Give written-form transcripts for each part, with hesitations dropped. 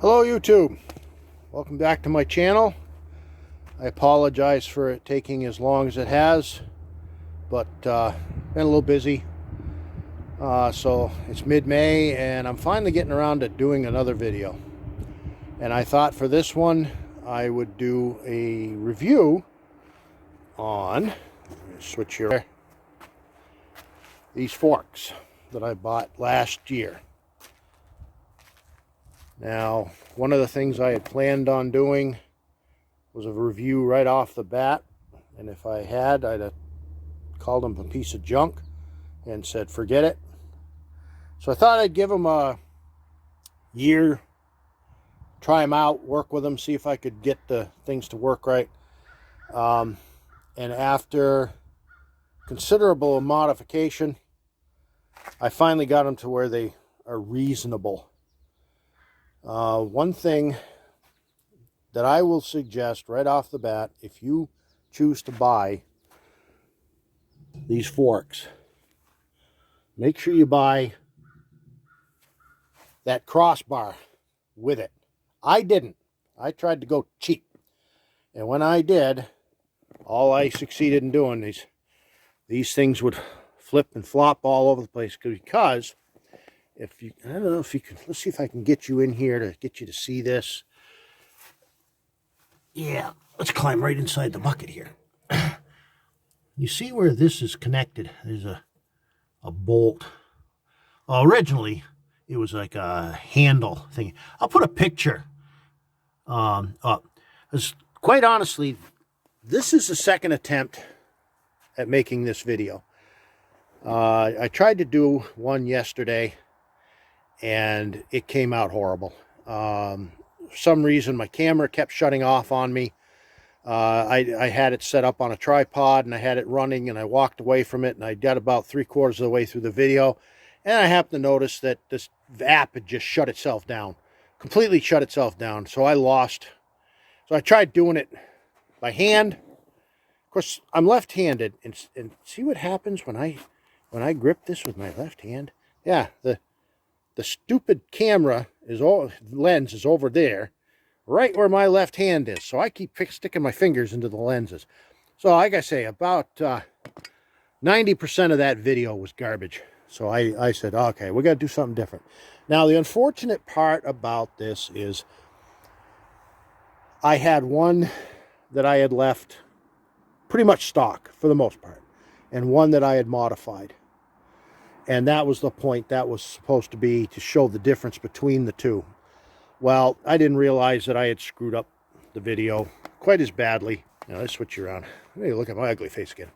Hello YouTube, welcome back to my channel. I apologize for it taking as long as it has, but been a little busy. So it's mid-May and I'm finally getting around to doing another video. And I thought for this one I would do a review on, switch here, these forks that I bought last year. Now, one of the things I had planned on doing was a review right off the bat, and if I had, I'd have called them a piece of junk and said forget it. So I thought I'd give them a year, try them out, work with them, see if I could get the things to work right. And after considerable modification, I finally got them to where they are reasonable. One thing that I will suggest right off the bat, if you choose to buy these forks, make sure you buy that crossbar with it. I didn't. I tried to go cheap. And when I did, all I succeeded in doing is these things would flip and flop all over the place because if you, I don't know if you can, let's see if I can get you in here to get you to see this. Yeah, let's climb right inside the bucket here. You see where this is connected? There's a bolt. Well, originally, it was like a handle thing. I'll put a picture up. Quite honestly, this is the second attempt at making this video. I tried to do one yesterday, and it came out horrible. For some reason, my camera kept shutting off on me. I had it set up on a tripod, and I had it running, and I walked away from it, and I got about 3/4 of the way through the video, and I happened to notice that this app had just shut itself down. Completely shut itself down, so I lost. So I tried doing it by hand. Of course, I'm left-handed, and see what happens when I grip this with my left hand? Yeah, the stupid camera lens is over there, right where my left hand is. So I keep sticking my fingers into the lenses. So like I say, about 90% of that video was garbage. So I said, okay, we got to do something different. Now, the unfortunate part about this is I had one that I had left pretty much stock for the most part, and one that I had modified. And that was the point. That was supposed to be to show the difference between the two. Well, I didn't realize that I had screwed up the video quite as badly. Now, let's switch you around. Hey, look at my ugly face again.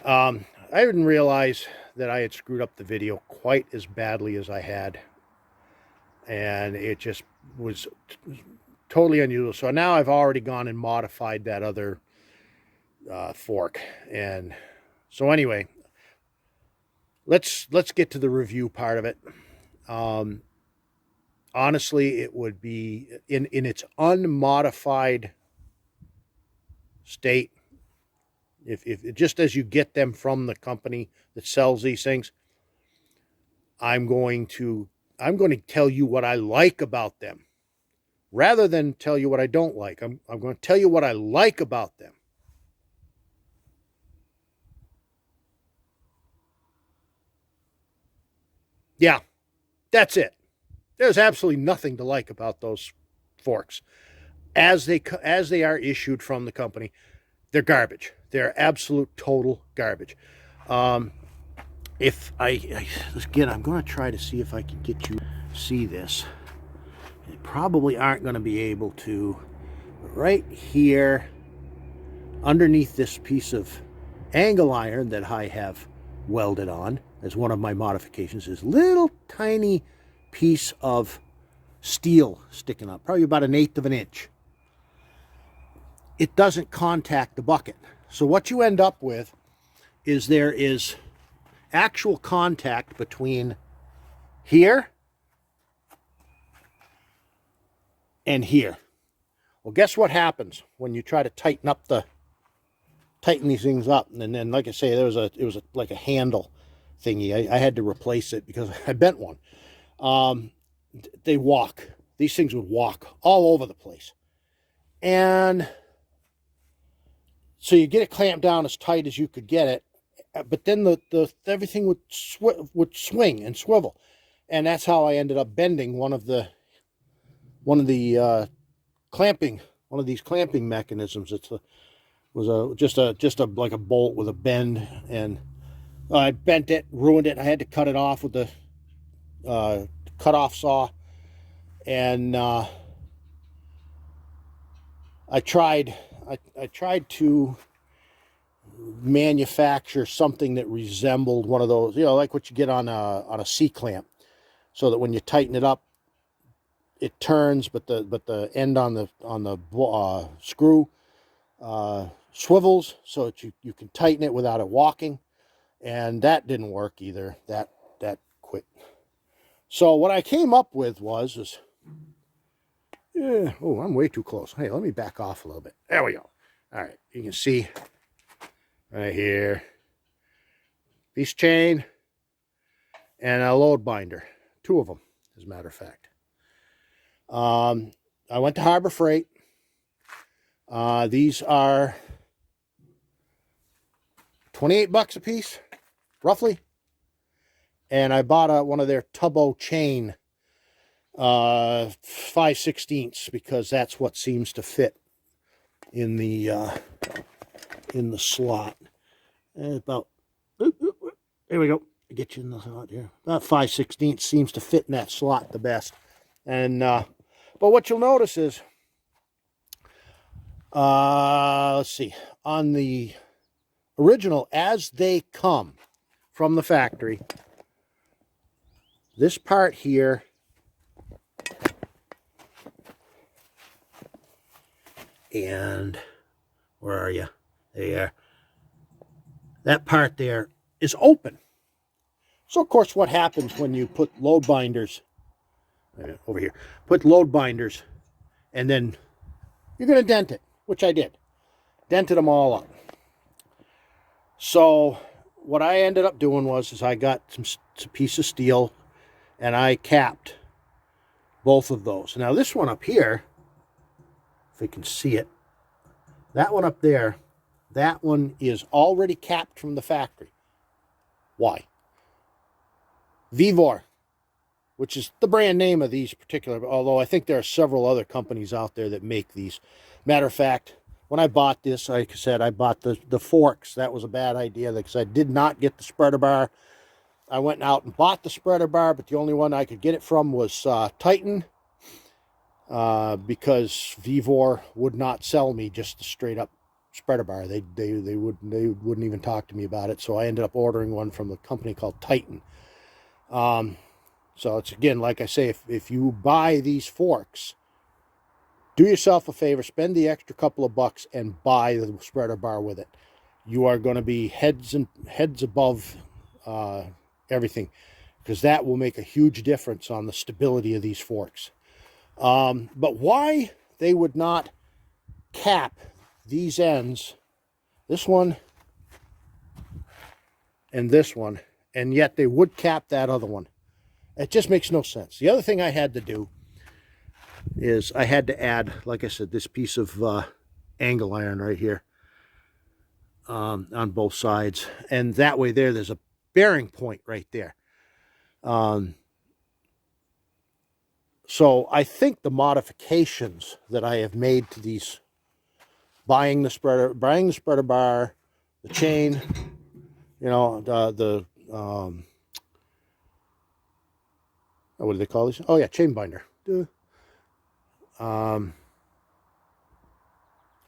I didn't realize that I had screwed up the video quite as badly as I had. And it just was totally unusual. So now I've already gone and modified that other fork. And so anyway, let's get to the review part of it. Honestly, it would be in its unmodified state. If just as you get them from the company that sells these things, I'm going to tell you what I like about them, rather than tell you what I don't like. I'm going to tell you what I like about them. Yeah, that's it. There's absolutely nothing to like about those forks. As they are issued from the company, they're garbage. They're absolute total garbage. If again, I'm going to try to see if I can get you to see this. You probably aren't going to be able to. Right here, underneath this piece of angle iron that I have welded on as one of my modifications, is little tiny piece of steel sticking up, probably about 1/8 of an inch. It doesn't contact the bucket. So what you end up with is there is actual contact between here and here. Well, guess what happens when you try to tighten these things up? And then, like I say, it was like a handle thingy. I had to replace it because I bent one. They walk. these things would walk all over the place. And so you get it clamped down as tight as you could get it, but then the everything would swing and swivel, and that's how I ended up bending one of these clamping mechanisms. Was just a like a bolt with a bend, and I bent it, ruined it. I had to cut it off with the cut-off saw, and I tried to manufacture something that resembled one of those, like what you get on a C-clamp, so that when you tighten it up, it turns, but the end on the screw swivels, so that you can tighten it without it walking. And that didn't work either. That quit. So what I came up with was oh, I'm way too close. Hey, let me back off a little bit. There we go. All right, you can see right here, piece of chain and a load binder, 2 of them, as a matter of fact. I went to Harbor Freight. These are $28 a piece, roughly. And I bought one of their Tubbo chain 5/16, because that's what seems to fit in the slot. And about, there we go. Get you in the slot here. About 5/16 seems to fit in that slot the best. And but what you'll notice is, let's see, on the original, as they come from the factory, this part here and where are you? There. That part there is open. So of course, what happens when you put load binders over here? Put load binders, and then you're going to dent it, which I did. Dented them all up. So what I ended up doing was I got some piece of steel, and I capped both of those. Now this one up here, if you can see it, that one up there, that one is already capped from the factory. Why? Vevor, which is the brand name of these particular, although I think there are several other companies out there that make these. Matter of fact, when I bought this, like I said, I bought the forks. That was a bad idea because I did not get the spreader bar. I went out and bought the spreader bar, but the only one I could get it from was Titan, because Vevor would not sell me just the straight up spreader bar. They wouldn't even talk to me about it. So I ended up ordering one from a company called Titan. So it's, again, like I say, if you buy these forks, do yourself a favor, spend the extra couple of bucks and buy the spreader bar with it. You are going to be heads above everything, because that will make a huge difference on the stability of these forks. But why they would not cap these ends, this one and this one, and yet they would cap that other one, it just makes no sense. The other thing I had to do is I had to add, like I said, this piece of angle iron right here on both sides, and that way there's a bearing point right there. So I think the modifications that I have made to these, buying the spreader bar, the chain, what do they call these? Oh yeah, chain binder.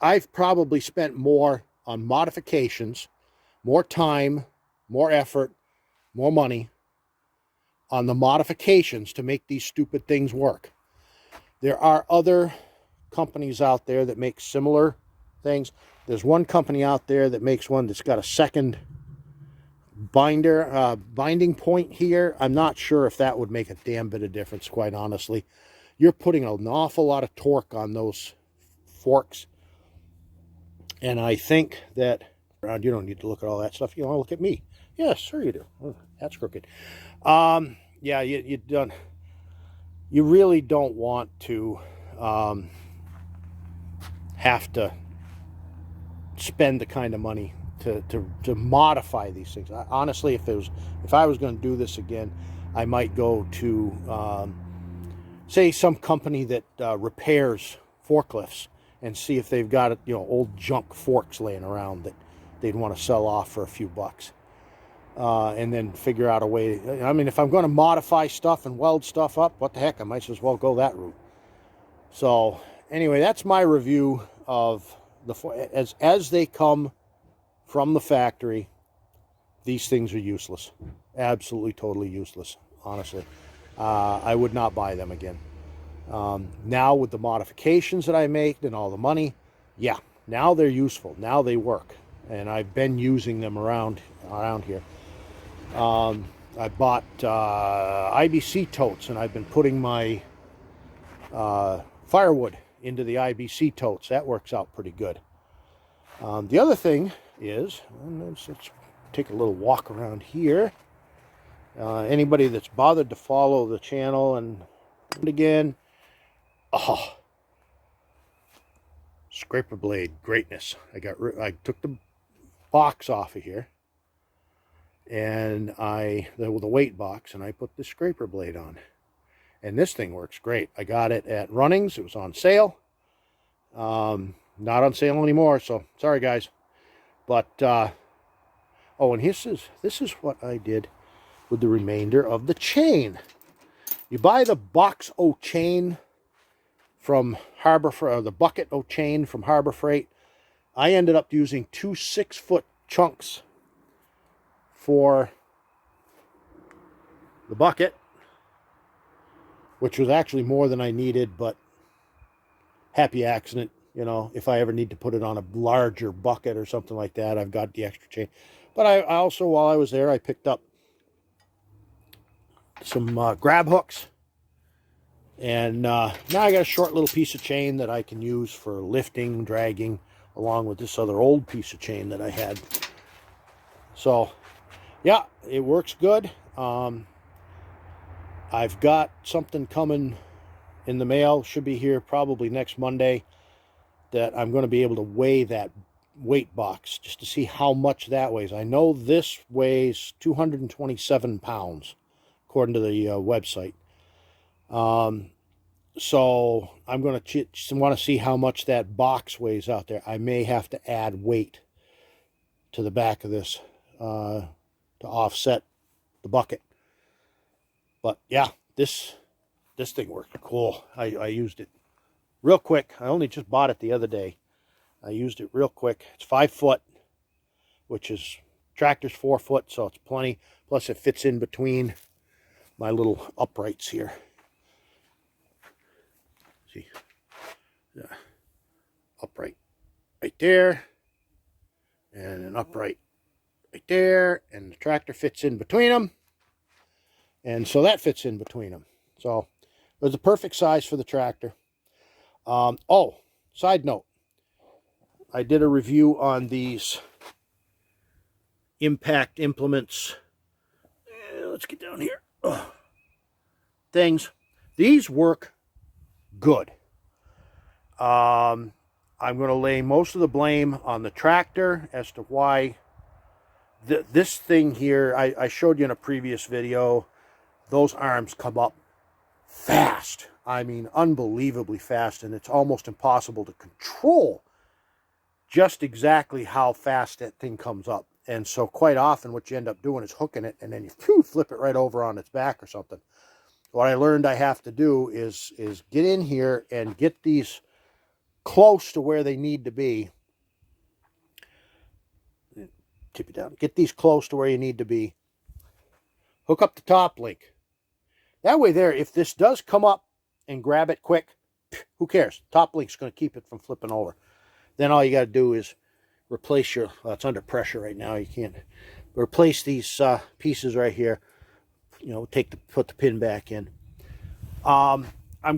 I've probably spent more on modifications, more time, more effort, more money on the modifications to make these stupid things work. There are other companies out there that make similar things. There's one company out there that makes one that's got a second binding point here. I'm not sure if that would make a damn bit of difference, quite honestly. You're putting an awful lot of torque on those forks, and I think that, you don't need to look at all that stuff. You want to look at me. Yes, sure you do. Oh, that's crooked. Yeah, you done. you really don't want to have to spend the kind of money to modify these things. Honestly, if I was going to do this again, I might go to say some company that repairs forklifts and see if they've got old junk forks laying around that they'd want to sell off for a few bucks, and then figure out a way. I mean, if I'm going to modify stuff and weld stuff up, what the heck, I might as well go that route. So anyway, that's my review of as they come from the factory. These things are useless, absolutely totally useless, honestly. I would not buy them again. Now with the modifications that I make and all the money, yeah, now they're useful, now they work, and I've been using them around here. I bought IBC totes, and I've been putting my firewood into the IBC totes. That works out pretty good. The other thing is, let's take a little walk around here. Anybody that's bothered to follow the channel and again, scraper blade greatness. I took the box off of here, and the weight box, and I put the scraper blade on, and this thing works great. I got it at Runnings. It was on sale. Not on sale anymore, so sorry guys. But oh, and this is what I did with the remainder of the chain. You buy the box o chain from Harbor Freight, or the bucket o chain from Harbor Freight. I ended up using 2 6-foot chunks for the bucket, which was actually more than I needed, but happy accident. If I ever need to put it on a larger bucket or something like that, I've got the extra chain. But I also, while I was there, I picked up some grab hooks. And now I got a short little piece of chain that I can use for lifting, dragging, along with this other old piece of chain that I had. So, yeah, it works good. I've got something coming in the mail. Should be here probably next Monday, that I'm going to be able to weigh that weight box just to see how much that weighs. I know this weighs 227 pounds, according to the website. So I'm going to want to see how much that box weighs out there. I may have to add weight to the back of this to offset the bucket. But yeah, this thing worked cool. I used it real quick. I only just bought it the other day. I used it real quick. It's 5 foot, which is tractor's 4 foot, so it's plenty. Plus it fits in between my little uprights here. See, yeah, upright right there, and an upright right there, and the tractor fits in between them, and so that fits in between them. So it was the perfect size for the tractor. Oh, side note, I did a review on these impact implements. Let's get down here. Things. These work good. I'm going to lay most of the blame on the tractor as to why this thing here, I showed you in a previous video, those arms come up fast. I mean, unbelievably fast, and it's almost impossible to control just exactly how fast that thing comes up. And so quite often what you end up doing is hooking it, and then you flip it right over on its back or something. What I learned I have to do is get in here and get these close to where they need to be. Tip it down. Get these close to where you need to be. Hook up the top link. That way there, if this does come up and grab it quick, who cares? Top link's going to keep it from flipping over. Then all you got to do is replace your, well, it's under pressure right now, you can't, replace these pieces right here. Put the pin back in. I'm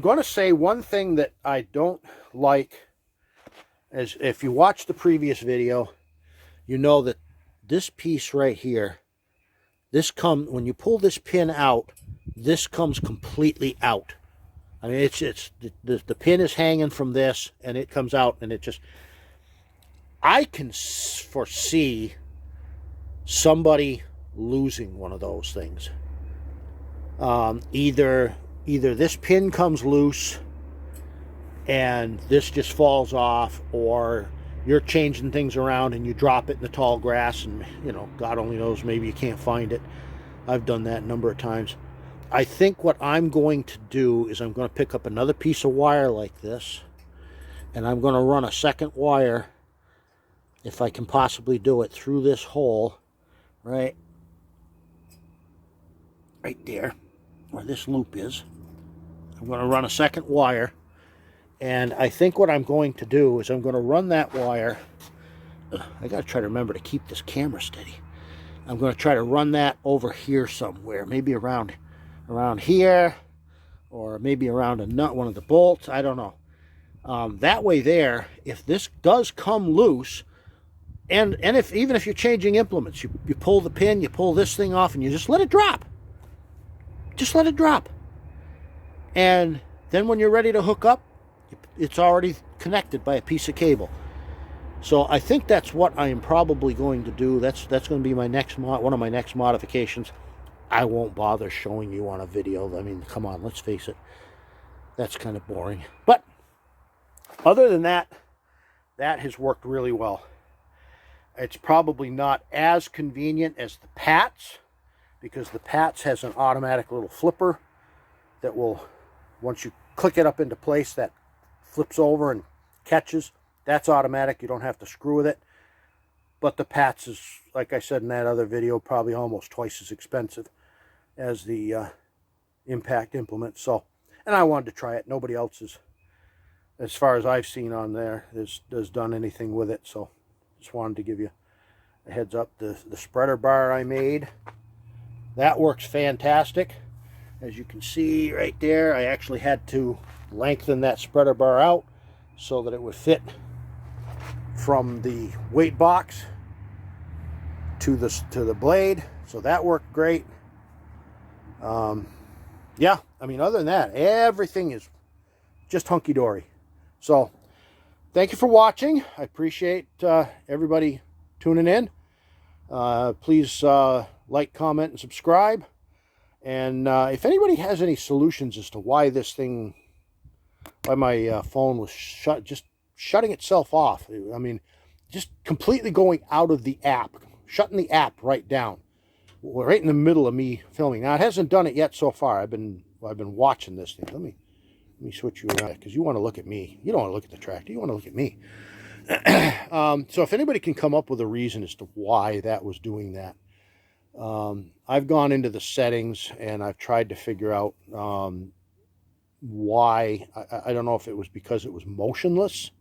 going to say one thing that I don't like is, if you watch the previous video, you know that this piece right here, when you pull this pin out, this comes completely out. I mean, it's the pin is hanging from this, and it comes out, and it just, I can foresee somebody losing one of those things. Either this pin comes loose and this just falls off, or you're changing things around and you drop it in the tall grass, and you know, God only knows, maybe you can't find it. I've done that a number of times. I think what I'm going to do is I'm going to pick up another piece of wire like this, and I'm going to run a second wire, if I can possibly do it, through this hole right there where this loop is. I'm going to run a second wire, and I think what I'm going to do is I'm going to run that wire. I got to try to remember to keep this camera steady. I'm going to try to run that over here somewhere, maybe around here, or maybe around one of the bolts. I don't know. That way there, if this does come loose, and even if you're changing implements, you pull the pin, you pull this thing off, and you just let it drop. Just let it drop. And then when you're ready to hook up, it's already connected by a piece of cable. So I think that's what I am probably going to do. That's going to be my next one of my next modifications. I won't bother showing you on a video. I mean, come on, let's face it. That's kind of boring. But other than that, that has worked really well. It's probably not as convenient as the Pats, because the Pats has an automatic little flipper that will, once you click it up into place, that flips over and catches. That's automatic. You don't have to screw with it. But the Pats is, like I said in that other video, probably almost twice as expensive as the impact implement. So, and I wanted to try it. Nobody else is, as far as I've seen on there, has done anything with it. So just wanted to give you a heads up. The spreader bar I made, that works fantastic. As you can see right there, I actually had to lengthen that spreader bar out so that it would fit from the weight box to the blade. So that worked great. Yeah, I mean, other than that, everything is just hunky-dory. So thank you for watching. I appreciate everybody tuning in. Please like, comment, and subscribe. And if anybody has any solutions as to why this thing, why my phone was just shutting itself off. I mean, just completely going out of the app, shutting the app right down, right in the middle of me filming. Now, it hasn't done it yet so far. I've been watching this thing. Let me switch you around, because you want to look at me. You don't want to look at the tractor. You want to look at me. So if anybody can come up with a reason as to why that was doing that. I've gone into the settings and I've tried to figure out why. I don't know if it was because it was motionless.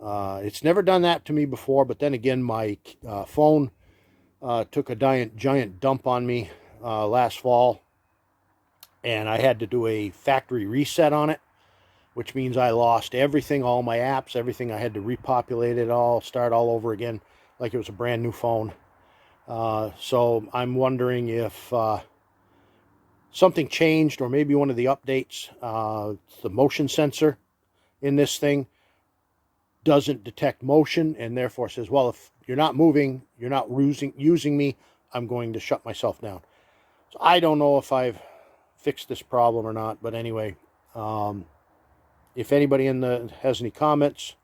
It's never done that to me before, but then again, my phone took a giant dump on me last fall, and I had to do a factory reset on it, which means I lost everything, all my apps, everything. I had to repopulate it all, start all over again, like it was a brand new phone. So I'm wondering if something changed, or maybe one of the updates, the motion sensor in this thing doesn't detect motion, and therefore says, well, if you're not moving, you're not using me, I'm going to shut myself down. So I don't know if I've fixed this problem or not, but anyway, if anybody has any comments,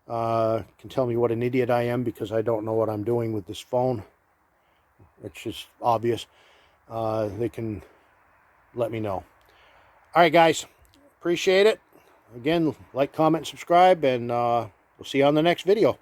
can tell me what an idiot I am, because I don't know what I'm doing with this phone. It's just obvious. They can let me know. All right, guys. Appreciate it. Again, like, comment, subscribe, and we'll see you on the next video.